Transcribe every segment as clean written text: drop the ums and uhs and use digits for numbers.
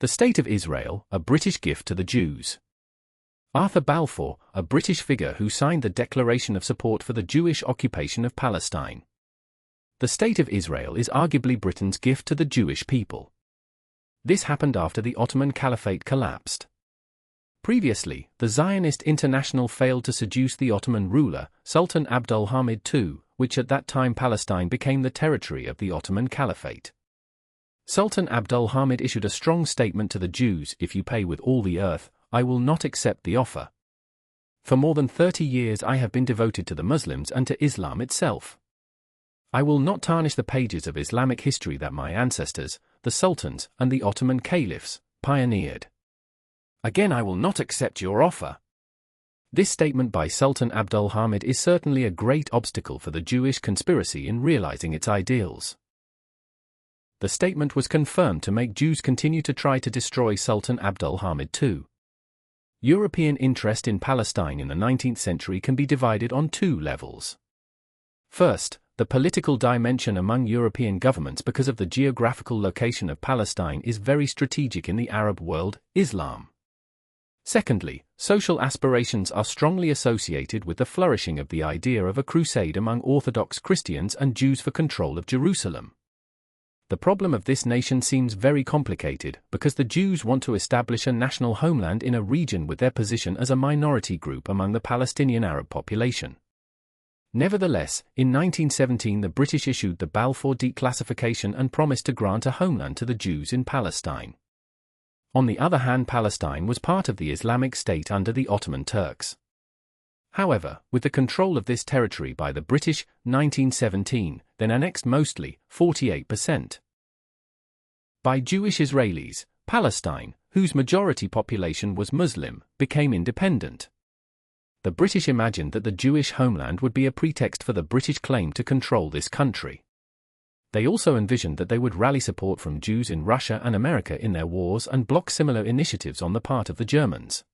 The State of Israel, a British gift to the Jews. Arthur Balfour, a British figure who signed the Declaration of Support for the Jewish occupation of Palestine. The State of Israel is arguably Britain's gift to the Jewish people. This happened after the Ottoman Caliphate collapsed. Previously, the Zionist International failed to seduce the Ottoman ruler, Sultan Abdulhamid II, which at that time Palestine became the territory of the Ottoman Caliphate. Sultan Abdulhamid issued a strong statement to the Jews: "If you pay with all the earth, I will not accept the offer. For more than 30 years I have been devoted to the Muslims and to Islam itself. I will not tarnish the pages of Islamic history that my ancestors, the sultans and the Ottoman caliphs, pioneered. Again, I will not accept your offer." This statement by Sultan Abdulhamid is certainly a great obstacle for the Jewish conspiracy in realizing its ideals. The statement was confirmed to make Jews continue to try to destroy Sultan Abdulhamid II. European interest in Palestine in the 19th century can be divided on two levels. First, the political dimension among European governments because of the geographical location of Palestine is very strategic in the Arab world, Islam. Secondly, social aspirations are strongly associated with the flourishing of the idea of a crusade among Orthodox Christians and Jews for control of Jerusalem. The problem of this nation seems very complicated because the Jews want to establish a national homeland in a region with their position as a minority group among the Palestinian Arab population. Nevertheless, in 1917 the British issued the Balfour Declassification and promised to grant a homeland to the Jews in Palestine. On the other hand, Palestine was part of the Islamic State under the Ottoman Turks. However, with the control of this territory by the British, 1917, then annexed mostly, 48%. By Jewish Israelis, Palestine, whose majority population was Muslim, became independent. The British imagined that the Jewish homeland would be a pretext for the British claim to control this country. They also envisioned that they would rally support from Jews in Russia and America in their wars and block similar initiatives on the part of the Germans.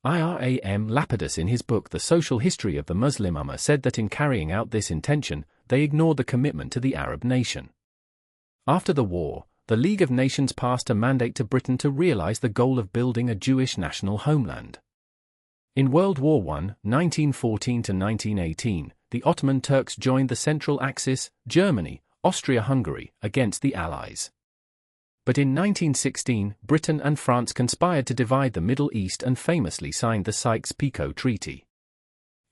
Iram Lapidus, in his book The Social History of the Muslim Ummah, said that in carrying out this intention, they ignored the commitment to the Arab nation. After the war, the League of Nations passed a mandate to Britain to realize the goal of building a Jewish national homeland. In World War I, 1914 to 1918, the Ottoman Turks joined the Central Axis, Germany, Austria-Hungary, against the Allies. But in 1916, Britain and France conspired to divide the Middle East and famously signed the Sykes-Picot Treaty.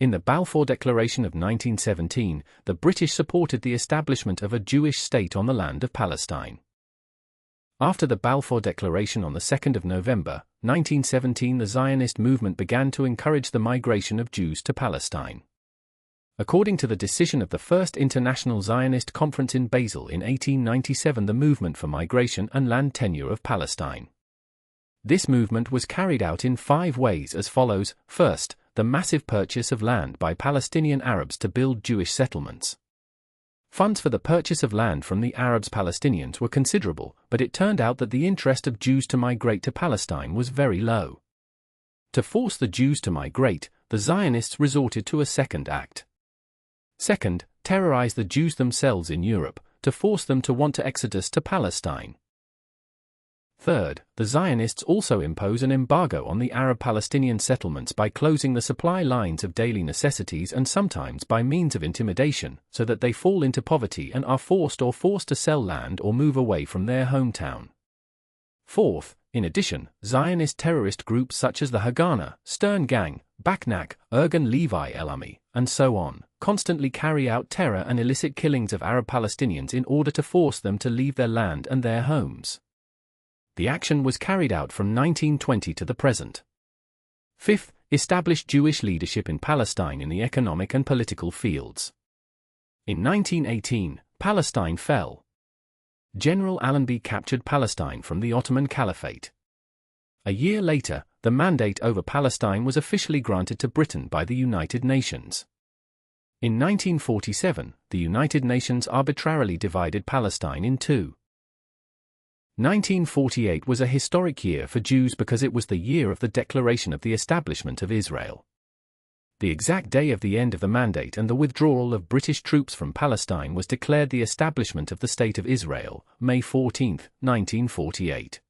In the Balfour Declaration of 1917, the British supported the establishment of a Jewish state on the land of Palestine. After the Balfour Declaration on the 2nd of November, 1917, the Zionist movement began to encourage the migration of Jews to Palestine. According to the decision of the First International Zionist Conference in Basel in 1897, the movement for migration and land tenure of Palestine. This movement was carried out in 5 ways as follows. First, the massive purchase of land by Palestinian Arabs to build Jewish settlements. Funds for the purchase of land from the Arabs Palestinians were considerable, but it turned out that the interest of Jews to migrate to Palestine was very low. To force the Jews to migrate, the Zionists resorted to a second act. Second, terrorize the Jews themselves in Europe, to force them to want to exodus to Palestine. Third, the Zionists also impose an embargo on the Arab-Palestinian settlements by closing the supply lines of daily necessities and sometimes by means of intimidation, so that they fall into poverty and are forced to sell land or move away from their hometown. Fourth, in addition, Zionist terrorist groups such as the Haganah, Stern Gang, Baknak, Ergun Levi Elami, and so on, constantly carry out terror and illicit killings of Arab Palestinians in order to force them to leave their land and their homes. The action was carried out from 1920 to the present. Fifth, establish Jewish leadership in Palestine in the economic and political fields. In 1918, Palestine fell. General Allenby captured Palestine from the Ottoman Caliphate. A year later, the mandate over Palestine was officially granted to Britain by the United Nations. In 1947, the United Nations arbitrarily divided Palestine in two. 1948 was a historic year for Jews because it was the year of the declaration of the establishment of Israel. The exact day of the end of the mandate and the withdrawal of British troops from Palestine was declared the establishment of the State of Israel, May 14, 1948.